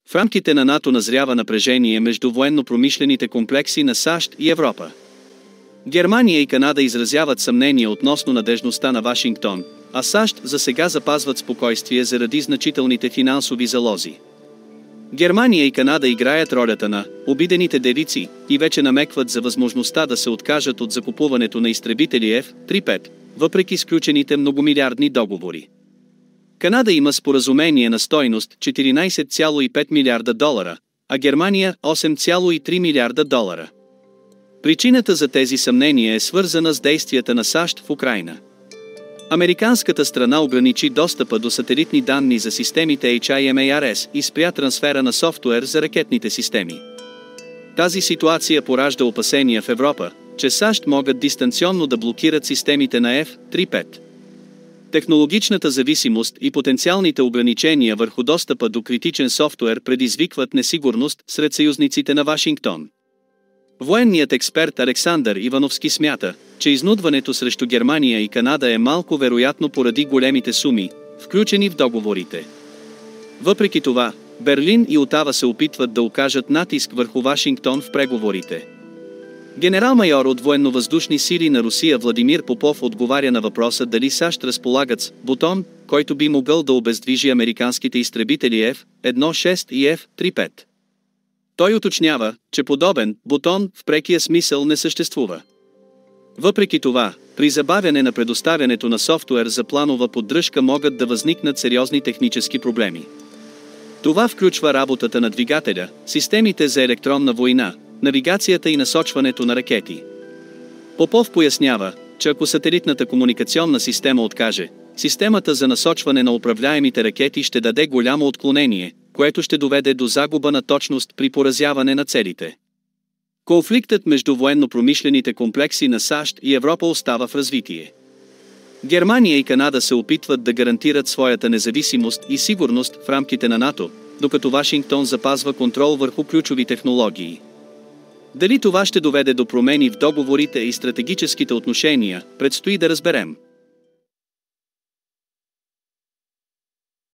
В рамките на НАТО назрява напрежение между военно-промишлените комплекси на САЩ и Европа. Германия и Канада изразяват съмнение относно надежността на Вашингтон, а САЩ за сега запазват спокойствие заради значителните финансови залози. Германия и Канада играят ролята на обидените девици и вече намекват за възможността да се откажат от закупуването на изтребители F-35, въпреки сключените многомилиардни договори. Канада има споразумение на стойност 14,5 милиарда долара, а Германия 8,3 милиарда долара. Причината за тези съмнения е свързана с действията на САЩ в Украйна. Американската страна ограничи достъпа до сателитни данни за системите HIMARS и спря трансфера на софтуер за ракетните системи. Тази ситуация поражда опасения в Европа, че САЩ могат дистанционно да блокират системите на F-35. Технологичната зависимост и потенциалните ограничения върху достъпа до критичен софтуер предизвикват несигурност сред съюзниците на Вашингтон. Военният експерт Александър Ивановски смята, че изнудването срещу Германия и Канада е малко вероятно поради големите суми, включени в договорите. Въпреки това, Берлин и Отава се опитват да окажат натиск върху Вашингтон в преговорите. Генерал-майор от военновъздушни сили на Русия Владимир Попов отговаря на въпроса дали САЩ разполагат с бутон, който би могъл да обездвижи американските изтребители F-16 и F-35. Той уточнява, че подобен бутон в прекия смисъл не съществува. Въпреки това, при забавяне на предоставянето на софтуер за планова поддръжка могат да възникнат сериозни технически проблеми. Това включва работата на двигателя, системите за електронна война, навигацията и насочването на ракети. Попов пояснява, че ако сателитната комуникационна система откаже, системата за насочване на управляемите ракети ще даде голямо отклонение, което ще доведе до загуба на точност при поразяване на целите. Конфликтът между военно-промишлените комплекси на САЩ и Европа остава в развитие. Германия и Канада се опитват да гарантират своята независимост и сигурност в рамките на НАТО, докато Вашингтон запазва контрол върху ключови технологии. Дали това ще доведе до промени в договорите и стратегическите отношения, предстои да разберем.